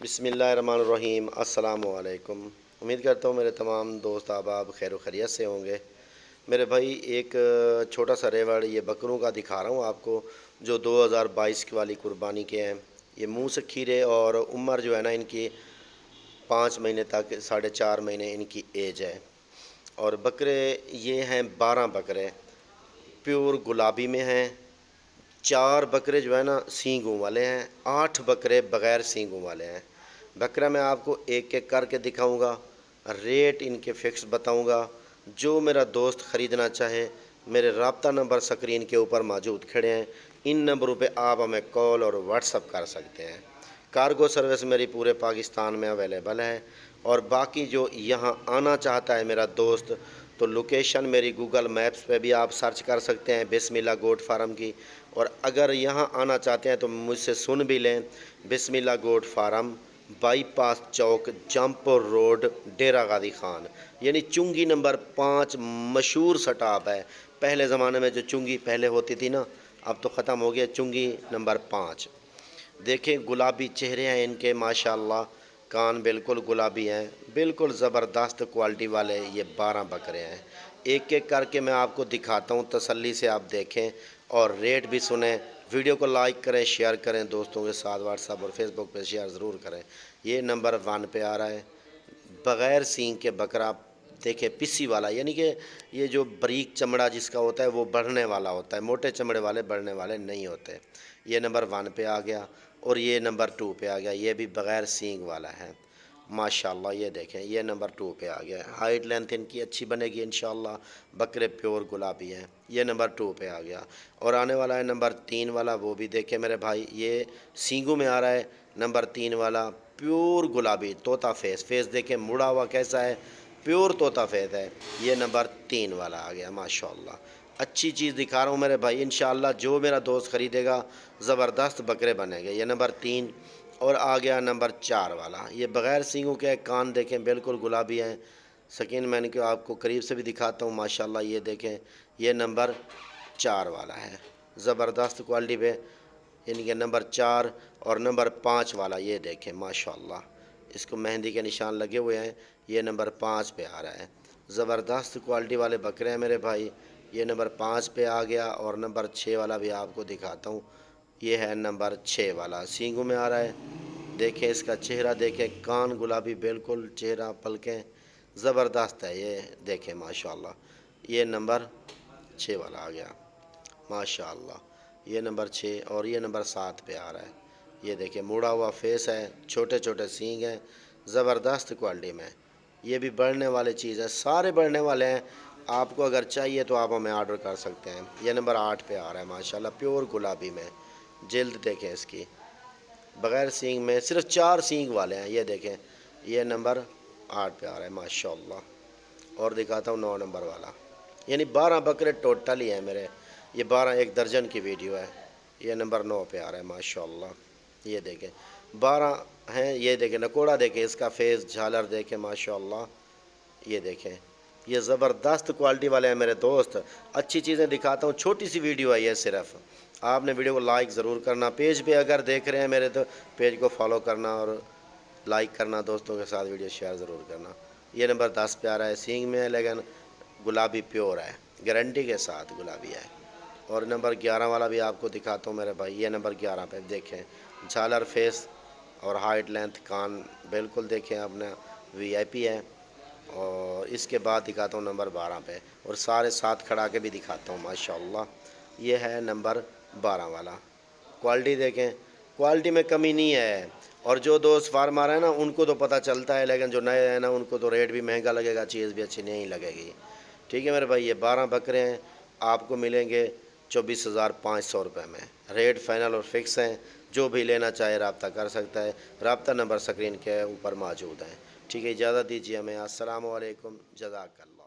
bismillahirrahmanirrahim السلام علیکم۔ امید کرتا ہوں میرے تمام دوست احباب خیر و خیریت سے ہوں گے۔ میرے بھائی ایک چھوٹا سا ریوڑ یہ بکروں کا دکھا رہا ہوں آپ کو، جو 2022 کی والی قربانی کے ہیں۔ یہ منہ سے کھیرے اور عمر جو ہے نا ان کی 5 مہینے تک 4.5 مہینے ان کی ایج ہے۔ اور بکرے یہ ہیں 12 بکرے پیور گلابی میں ہیں۔ 4 بکرے جو ہے نا سینگوں والے ہیں، 8 بکرے بغیر سینگوں والے ہیں۔ بکرا میں آپ کو ایک ایک کر کے دکھاؤں گا، ریٹ ان کے فکس بتاؤں گا۔ جو میرا دوست خریدنا چاہے میرے رابطہ نمبر سکرین کے اوپر موجود کھڑے ہیں، ان نمبروں پہ آپ ہمیں کال اور واٹس اپ کر سکتے ہیں۔ کارگو سروس میری پورے پاکستان میں اویلیبل ہے۔ اور باقی جو یہاں آنا چاہتا ہے میرا دوست، تو لوکیشن میری گوگل میپس پہ بھی آپ سرچ کر سکتے ہیں بسم اللہ گوٹ فارم کی۔ اور اگر یہاں آنا چاہتے ہیں تو مجھ سے سن بھی لیں، بسم اللہ گوٹ form, by pass Chowk, Jampur road, Dera Ghazi Khan, یعنی چنگی نمبر 5 مشہور سٹاپ ہے۔ پہلے زمانے میں جو چنگی پہلے ہوتی تھی نا، اب تو ختم ہو گیا، چنگی نمبر 5۔ دیکھیں گلابی چہرے ہیں ان کے ماشاءاللہ، کان بالکل گلابی ہیں، بالکل زبردست کوالٹی والے یہ 12 بکرے ہیں۔ ایک ایک کر کے میں آپ کو دکھاتا ہوں، تسلی سے آپ دیکھیں اور ریٹ بھی سنیں۔ ویڈیو کو لائک کریں، شیئر کریں دوستوں کے ساتھ، واٹس ایپ اور فیس بک پہ شیئر ضرور کریں۔ یہ نمبر 1 پہ آ رہا ہے بغیر سینگ کے بکرا۔ دیکھیں پسی والا، یعنی کہ یہ جو بریک چمڑا جس کا ہوتا ہے وہ بڑھنے والا ہوتا ہے، موٹے چمڑے والے بڑھنے والے نہیں ہوتے۔ یہ نمبر 1 پہ آ گیا اور یہ نمبر 2 پہ آ گیا، یہ بھی بغیر سینگ والا ہے ماشاءاللہ۔ یہ دیکھیں یہ نمبر 2 پہ آ گیا، ہائٹ لینتھ ان کی اچھی بنے گی انشاءاللہ۔ بکرے پیور گلابی ہیں، یہ نمبر 2 پہ آ گیا۔ اور آنے والا ہے نمبر 3 والا، وہ بھی دیکھیں میرے بھائی، یہ سینگوں میں آ رہا ہے نمبر 3 والا، پیور گلابی طوطا فیس۔ فیس دیکھیں مڑا ہوا کیسا ہے، پیور طوطا فیس ہے۔ یہ نمبر 3 والا آ گیا ماشاءاللہ۔ اچھی چیز دکھا رہا ہوں میرے بھائی، انشاءاللہ جو میرا دوست خریدے گا زبردست بکرے بنے گے۔ یہ نمبر 3 اور آ گیا نمبر 4 والا، یہ بغیر سینگوں کے، کان دیکھیں بالکل گلابی ہیں۔ سکین میں نے کہ آپ کو قریب سے بھی دکھاتا ہوں ماشاءاللہ، یہ دیکھیں یہ نمبر 4 والا ہے، زبردست کوالٹی پہ، یعنی کہ نمبر 4 اور نمبر 5 والا یہ دیکھیں ماشاءاللہ، اس کو مہندی کے نشان لگے ہوئے ہیں۔ یہ نمبر 5 پہ آ رہا ہے، زبردست کوالٹی والے بکرے ہیں میرے بھائی۔ یہ نمبر 5 پہ آ گیا اور نمبر 6 والا بھی آپ کو دکھاتا ہوں، یہ ہے نمبر 6 والا، سینگوں میں آ رہا ہے۔ دیکھیں اس کا چہرہ دیکھیں، کان گلابی بالکل، چہرہ پلکیں زبردست ہے۔ یہ دیکھیں ماشاءاللہ، یہ نمبر 6 والا آ گیا ماشاءاللہ، یہ نمبر 6 اور یہ نمبر 7 پہ آ رہا ہے۔ یہ دیکھیں موڑا ہوا فیس ہے، چھوٹے چھوٹے سینگ ہیں، زبردست کوالٹی میں۔ یہ بھی بڑھنے والی چیز ہے، سارے بڑھنے والے ہیں۔ آپ کو اگر چاہیے تو آپ ہمیں آرڈر کر سکتے ہیں۔ یہ نمبر 8 پہ آ رہا ہے ماشاءاللہ، پیور گلابی میں۔ جلد دیکھیں اس کی، بغیر سینگ میں، صرف 4 سینگ والے ہیں۔ یہ دیکھیں یہ نمبر 8 پہ آ رہا ہے ماشاءاللہ۔ اور دکھاتا ہوں 9 نمبر والا، یعنی 12 بکرے ٹوٹل ہی ہیں میرے، یہ 12 ایک درجن کی ویڈیو ہے۔ یہ نمبر 9 پہ آ رہا ہے ماشاءاللہ، یہ دیکھیں 12 ہیں۔ یہ دیکھیں نکوڑا، دیکھیں اس کا فیس، جھالر دیکھیں ماشاءاللہ، یہ دیکھیں یہ زبردست کوالٹی والے ہیں میرے دوست۔ اچھی چیزیں دکھاتا ہوں، چھوٹی سی ویڈیو ہے یہ صرف۔ آپ نے ویڈیو کو لائک ضرور کرنا، پیج پہ اگر دیکھ رہے ہیں میرے تو پیج کو فالو کرنا اور لائک کرنا، دوستوں کے ساتھ ویڈیو شیئر ضرور کرنا۔ یہ نمبر 10 پہ آ رہا ہے، سینگ میں ہے لیکن گلابی پیور ہے، گارنٹی کے ساتھ گلابی ہے۔ اور نمبر 11 والا بھی آپ کو دکھاتا ہوں میرے بھائی، یہ نمبر 11 پہ دیکھیں، جھالر فیس اور ہائٹ لینتھ، کان بالکل دیکھیں اپنا وی آئی پی ہے۔ اور اس کے بعد دکھاتا ہوں نمبر 12 پہ، اور سارے ساتھ کھڑا کے بھی دکھاتا ہوں ماشاءاللہ۔ یہ ہے نمبر 12 والا، کوالٹی دیکھیں، کوالٹی میں کمی نہیں ہے۔ اور جو دوست فارمر ہیں نا ان کو تو پتہ چلتا ہے، لیکن جو نئے ہیں نا ان کو تو ریٹ بھی مہنگا لگے گا، چیز بھی اچھی نہیں لگے گی۔ ٹھیک ہے میرے بھائی، یہ 12 بکرے ہیں، آپ کو ملیں گے 24,500 روپے میں، ریٹ فائنل اور فکس ہیں۔ جو بھی لینا چاہے رابطہ کر سکتا ہے، رابطہ نمبر سکرین کے اوپر موجود ہیں۔ ٹھیک ہے، اجازت دیجیے ہمیں، السلام علیکم، جزاک اللہ۔